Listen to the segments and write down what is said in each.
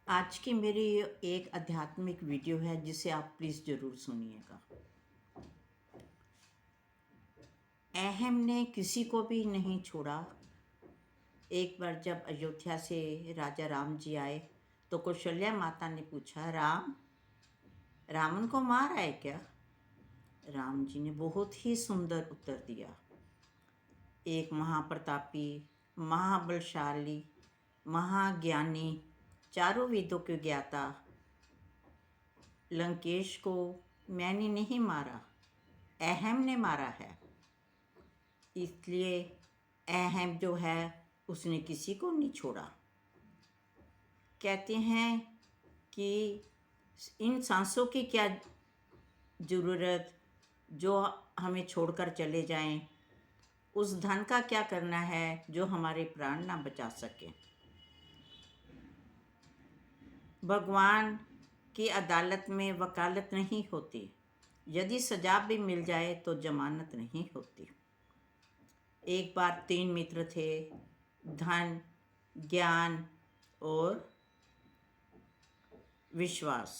आज की मेरी एक आध्यात्मिक वीडियो है जिसे आप प्लीज़ ज़रूर सुनिएगा। अहम ने किसी को भी नहीं छोड़ा। एक बार जब अयोध्या से राजा राम जी आए तो कौशल्या माता ने पूछा, रावण को मार आए क्या? राम जी ने बहुत ही सुंदर उत्तर दिया, एक महाप्रतापी, महाबलशाली, महाज्ञानी, चारों वेदों के ज्ञाता लंकेश को मैंने नहीं मारा, अहम ने मारा है। इसलिए अहम जो है उसने किसी को नहीं छोड़ा। कहते हैं कि इन सांसों की क्या ज़रूरत जो हमें छोड़कर चले जाएं, उस धन का क्या करना है जो हमारे प्राण ना बचा सके। भगवान की अदालत में वकालत नहीं होती, यदि सजा भी मिल जाए तो जमानत नहीं होती। एक बार 3 मित्र थे, धन, ज्ञान और विश्वास।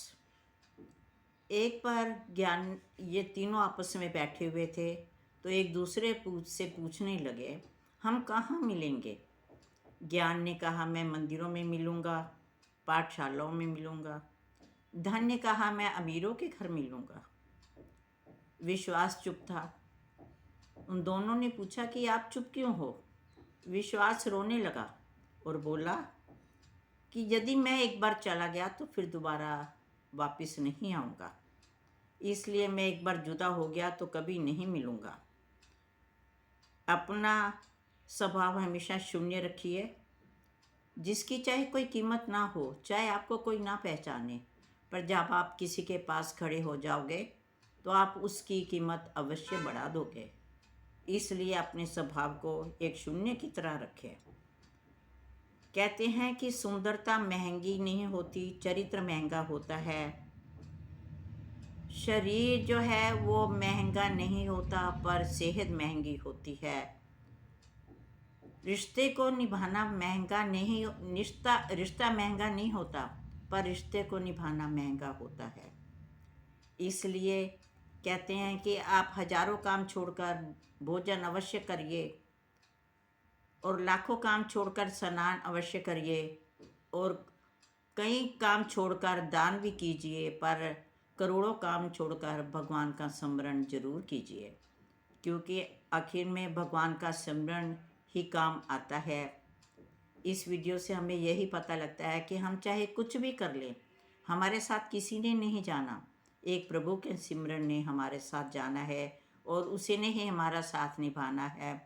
एक बार ज्ञान, ये तीनों आपस में बैठे हुए थे तो एक दूसरे से पूछने लगे, हम कहाँ मिलेंगे? ज्ञान ने कहा, मैं मंदिरों में मिलूँगा, पाठशालाओं में मिलूँगा। धन ने कहा, मैं अमीरों के घर मिलूँगा। विश्वास चुप था। उन दोनों ने पूछा कि आप चुप क्यों हो? विश्वास रोने लगा और बोला कि यदि मैं एक बार चला गया तो फिर दोबारा वापस नहीं आऊँगा, इसलिए मैं एक बार जुदा हो गया तो कभी नहीं मिलूँगा। अपना स्वभाव हमेशा शून्य रखिए, जिसकी चाहे कोई कीमत ना हो, चाहे आपको कोई ना पहचाने, पर जब आप किसी के पास खड़े हो जाओगे तो आप उसकी कीमत अवश्य बढ़ा दोगे। इसलिए अपने स्वभाव को एक शून्य की तरह रखें। कहते हैं कि सुंदरता महंगी नहीं होती, चरित्र महंगा होता है। शरीर जो है वो महंगा नहीं होता, पर सेहत महंगी होती है। रिश्ते को निभाना महंगा नहीं, रिश्ता महंगा नहीं होता, पर रिश्ते को निभाना महंगा होता है। इसलिए कहते हैं कि आप हजारों काम छोड़कर भोजन अवश्य करिए और लाखों काम छोड़कर स्नान अवश्य करिए और कई काम छोड़कर दान भी कीजिए, पर करोड़ों काम छोड़कर भगवान का स्मरण जरूर कीजिए, क्योंकि आखिर में भगवान का स्मरण ही काम आता है। इस वीडियो से हमें यही पता लगता है कि हम चाहे कुछ भी कर लें, हमारे साथ किसी ने नहीं जाना, एक प्रभु के सिमरन ने हमारे साथ जाना है और उसी ने ही हमारा साथ निभाना है।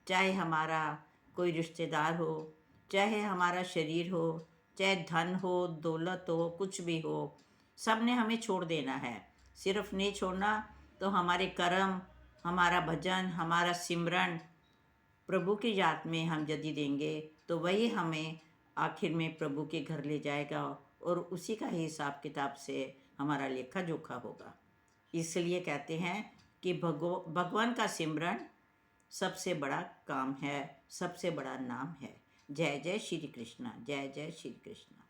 चाहे हमारा कोई रिश्तेदार हो, चाहे हमारा शरीर हो, चाहे धन हो, दौलत हो, कुछ भी हो, सब ने हमें छोड़ देना है। सिर्फ नहीं छोड़ना तो हमारे कर्म, हमारा भजन, हमारा सिमरन प्रभु की याद में हम यदि देंगे तो वही हमें आखिर में प्रभु के घर ले जाएगा और उसी का ही हिसाब किताब से हमारा लेखा जोखा होगा। इसलिए कहते हैं कि भगवान का सिमरन सबसे बड़ा काम है, सबसे बड़ा नाम है। जय जय श्री कृष्णा, जय जय श्री कृष्णा।